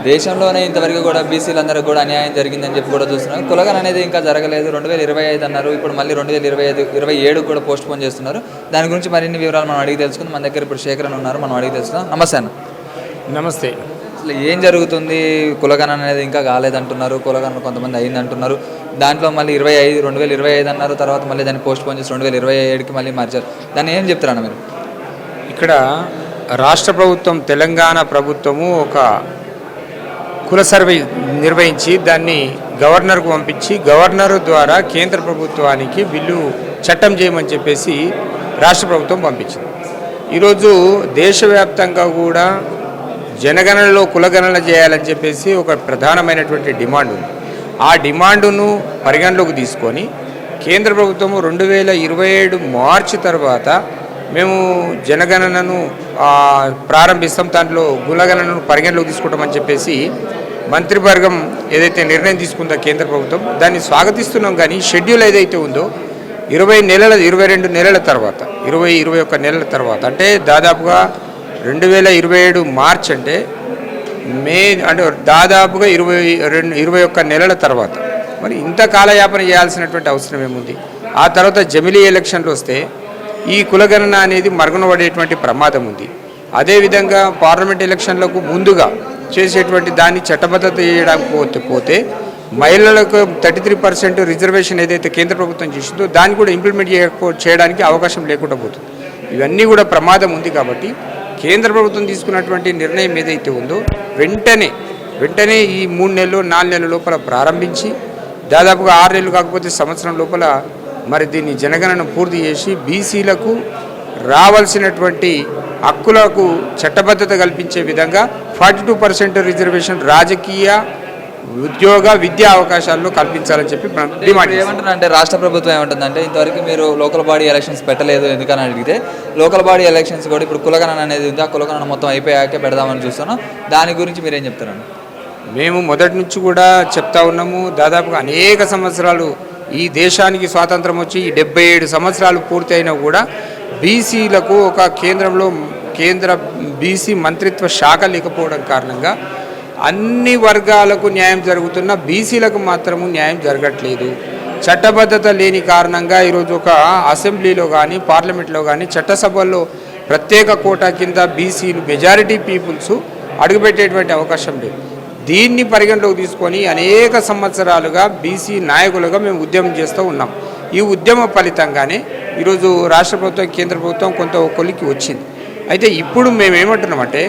దేశంలోనే ఇంతవరకు కూడా బీసీలందరూ కూడా అన్యాయం జరిగిందని చెప్పి కూడా చూస్తున్నారు. కులగణన అనేది ఇంకా జరగలేదు. 2025 అన్నారు. ఇప్పుడు మళ్ళీ 2027 కూడా పోస్ట్ పోన్ చేస్తున్నారు. దాని గురించి మరిన్ని వివరాలు మనం అడిగి తెలుసుకుందాం. మన దగ్గర ఇప్పుడు శేఖర్ అని ఉన్నారు, మనం అడిగి తెలుసుకుందాం. నమస్తే అన్న. నమస్తే. అసలు ఏం జరుగుతుంది? కులగణన అనేది ఇంకా కాలేదంటున్నారు, కులగణన కొంతమంది అయిందంటున్నారు. దాంట్లో మళ్ళీ 2025 అన్నారు, తర్వాత మళ్ళీ దాన్ని పోస్ట్ పోన్ చేసి 2027కి మళ్ళీ మార్చారు. దాన్ని ఏం చెప్తారన్న మీరు? ఇక్కడ రాష్ట్ర ప్రభుత్వం, తెలంగాణ ప్రభుత్వము ఒక కుల సర్వే నిర్వహించి దాన్ని గవర్నర్కు పంపించి గవర్నర్ ద్వారా కేంద్ర ప్రభుత్వానికి బిల్లు చట్టం చేయమని చెప్పేసి రాష్ట్ర ప్రభుత్వం పంపించింది. ఈరోజు దేశవ్యాప్తంగా కూడా జనగణనలో కులగణన చేయాలని చెప్పేసి ఒక ప్రధానమైనటువంటి డిమాండ్ ఉంది. ఆ డిమాండును పరిగణలోకి తీసుకొని కేంద్ర ప్రభుత్వము 2027 మార్చి తర్వాత మేము జనగణనను ప్రారంభిస్తాం, దాంట్లో కులగణనను పరిగణలోకి తీసుకుంటామని చెప్పేసి మంత్రివర్గం ఏదైతే నిర్ణయం తీసుకుందో కేంద్ర ప్రభుత్వం, దాన్ని స్వాగతిస్తున్నాం. కానీ షెడ్యూల్ ఏదైతే ఉందో 22 నెలల తర్వాత 21 నెలల తర్వాత, అంటే దాదాపుగా 2027 మార్చ్ అంటే అంటే దాదాపుగా 21 నెలల తర్వాత మరి ఇంత కాలయాపన చేయాల్సినటువంటి అవసరం ఏముంది? ఆ తర్వాత జమిలీ ఎలక్షన్లు వస్తే ఈ కులగణన అనేది మరుగున పడేటువంటి ప్రమాదం ఉంది. అదేవిధంగా పార్లమెంట్ ఎలక్షన్లకు ముందుగా చేసేటువంటి దాన్ని చట్టబద్ధత చేయడానికి పోతే మహిళలకు 33% రిజర్వేషన్ ఏదైతే కేంద్ర ప్రభుత్వం చేసిందో దాన్ని కూడా ఇంప్లిమెంట్ చేయడానికి అవకాశం లేకుండా పోతుంది. ఇవన్నీ కూడా ప్రమాదం ఉంది. కాబట్టి కేంద్ర ప్రభుత్వం తీసుకున్నటువంటి నిర్ణయం ఏదైతే ఉందో వెంటనే ఈ 3 నెలలు 4 నెలల లోపల ప్రారంభించి దాదాపుగా 6 నెలలు కాకపోతే సంవత్సరం లోపల మరి దీన్ని జనగణన పూర్తి చేసి బీసీలకు రావాల్సినటువంటి హక్కులకు చట్టబద్ధత కల్పించే విధంగా 42% రిజర్వేషన్ రాజకీయ, ఉద్యోగ, విద్యా అవకాశాల్లో కల్పించాలని చెప్పి డిమాండ్. ఏమంటున్నారంటే రాష్ట్ర ప్రభుత్వం ఏమంటుందంటే ఇంతవరకు మీరు లోకల్ బాడీ ఎలక్షన్స్ పెట్టలేదు ఎందుకని అడిగితే, లోకల్ బాడీ ఎలక్షన్స్ కూడా ఇప్పుడు కులగణన అనేది ఉంది, ఆ కులగణన మొత్తం అయిపోయాకే పెడదామని చూస్తున్నాం. దాని గురించి మీరేం చెప్తారండి? మేము మొదటి నుంచి కూడా చెప్తా ఉన్నాము. దాదాపుగా అనేక సంవత్సరాలు ఈ దేశానికి స్వాతంత్రం వచ్చి 77 సంవత్సరాలు పూర్తయినా కూడా బీసీలకు ఒక కేంద్ర బీసీ మంత్రిత్వ శాఖ లేకపోవడం కారణంగా అన్ని వర్గాలకు న్యాయం జరుగుతున్న బీసీలకు మాత్రము న్యాయం జరగట్లేదు. చట్టబద్ధత లేని కారణంగా ఈరోజు ఒక అసెంబ్లీలో కానీ పార్లమెంట్లో కానీ చట్టసభల్లో ప్రత్యేక కోటా కింద బీసీలు మెజారిటీ పీపుల్స్ అడుగుపెట్టేటువంటి అవకాశం లేదు. దీన్ని పరిగణలోకి తీసుకొని అనేక సంవత్సరాలుగా బీసీ నాయకులుగా మేము ఉద్యమం చేస్తూ ఉన్నాం. ఈ ఉద్యమ ఫలితంగానే ఈరోజు రాష్ట్ర ప్రభుత్వం, కేంద్ర ప్రభుత్వం కొంత కొలికి వచ్చింది. అయితే ఇప్పుడు మేము ఏమంటున్నామంటే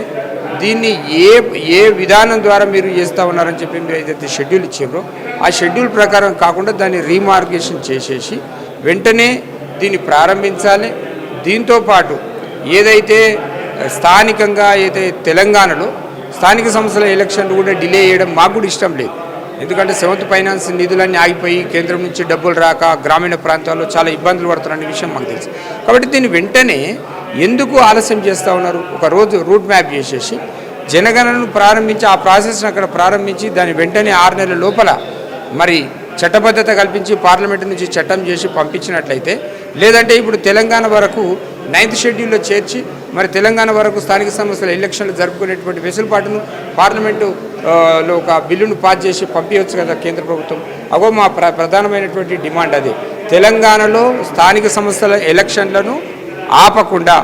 దీన్ని ఏ విధానం ద్వారా మీరు చేస్తూ ఉన్నారని చెప్పి మీరు ఏదైతే షెడ్యూల్ ఇచ్చారో ఆ షెడ్యూల్ ప్రకారం కాకుండా దాన్ని రీమార్గేషన్ చేసేసి వెంటనే దీన్ని ప్రారంభించాలి. దీంతోపాటు ఏదైతే స్థానికంగా తెలంగాణలో స్థానిక సంస్థల ఎలక్షన్లు కూడా డిలే చేయడం మాకు కూడా ఇష్టం లేదు. ఎందుకంటే 7th ఫైనాన్స్ నిధులన్నీ ఆగిపోయి కేంద్రం నుంచి డబ్బులు రాక గ్రామీణ ప్రాంతాల్లో చాలా ఇబ్బందులు పడుతున్న విషయం మాకు తెలుసు. కాబట్టి దీన్ని వెంటనే ఎందుకు ఆలస్యం చేస్తూ ఉన్నారు? ఒక రోజు రూట్ మ్యాప్ చేసేసి జనగణనను ప్రారంభించి ఆ ప్రాసెస్ని అక్కడ ప్రారంభించి దాన్ని వెంటనే 6 నెలల లోపల మరి చట్టబద్ధత కల్పించి పార్లమెంటు నుంచి చట్టం చేసి పంపించినట్లయితే, లేదంటే ఇప్పుడు తెలంగాణ వరకు 9th షెడ్యూల్లో చేర్చి మరి తెలంగాణ వరకు స్థానిక సంస్థల ఎలక్షన్లు జరుపుకునేటువంటి వెసులుబాటును పార్లమెంటులో ఒక బిల్లును పాస్ చేసి పంపించవచ్చు కదా కేంద్ర ప్రభుత్వం. అగో మా ప్రధానమైనటువంటి డిమాండ్ అదే. తెలంగాణలో స్థానిక సంస్థల ఎలక్షన్లను ఆపకుండా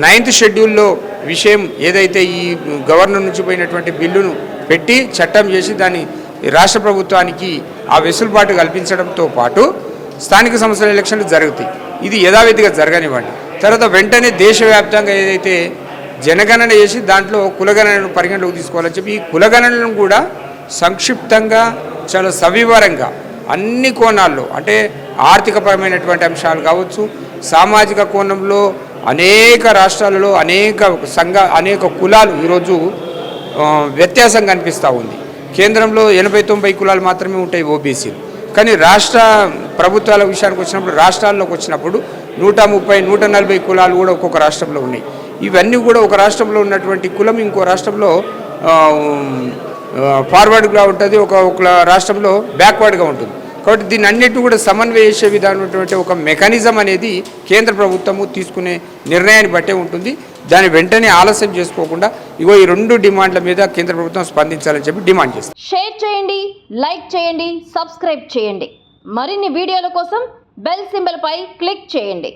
9th షెడ్యూల్లో విషయం ఏదైతే ఈ గవర్నర్ నుంచి పోయినటువంటి బిల్లును పెట్టి చట్టం చేసి దాన్ని రాష్ట్ర ప్రభుత్వానికి ఆ వెసులుబాటు కల్పించడంతో పాటు స్థానిక సంస్థల ఎలక్షన్లు జరుగుతాయి. ఇది యథావిధిగా జరగనివ్వండి. తర్వాత వెంటనే దేశవ్యాప్తంగా ఏదైతే జనగణన చేసి దాంట్లో కులగణనను పరిగణలోకి తీసుకోవాలని చెప్పి ఈ కులగణనను కూడా సంక్షిప్తంగా చాలా సవివరంగా అన్ని కోణాల్లో, అంటే ఆర్థికపరమైనటువంటి అంశాలు కావచ్చు, సామాజిక కోణంలో అనేక రాష్ట్రాలలో అనేక కులాలు ఈరోజు వ్యత్యాసం కనిపిస్తూ ఉంది. కేంద్రంలో 80-90 కులాలు మాత్రమే ఉంటాయి ఓబీసీలు. కానీ రాష్ట్ర ప్రభుత్వాల విషయానికి వచ్చినప్పుడు, రాష్ట్రాల్లోకి వచ్చినప్పుడు 130-140 కులాలు కూడా ఒక్కొక్క రాష్ట్రంలో ఉన్నాయి. ఇవన్నీ కూడా ఒక రాష్ట్రంలో ఉన్నటువంటి కులం ఇంకో రాష్ట్రంలో ఫార్వర్డ్గా ఉంటుంది, ఒక రాష్ట్రంలో బ్యాక్వర్డ్గా ఉంటుంది. కాబట్టి దీన్ని అన్నిటి కూడా సమన్వయ చేసే విధానమైనటువంటి ఒక మెకానిజం అనేది కేంద్ర ప్రభుత్వము తీసుకునే నిర్ణయాన్ని బట్టే ఉంటుంది. దాన్ని వెంటనే ఆలస్యం చేసుకోకుండా ఇగో ఈ 2 డిమాండ్ల మీద కేంద్ర ప్రభుత్వం స్పందించాలని చెప్పి డిమాండ్ చేస్తాం. షేర్ చేయండి, లైక్ చేయండి, సబ్స్క్రైబ్ చేయండి. మరిన్ని వీడియోల కోసం బెల్ సింబల్ పై క్లిక్ చేయండి.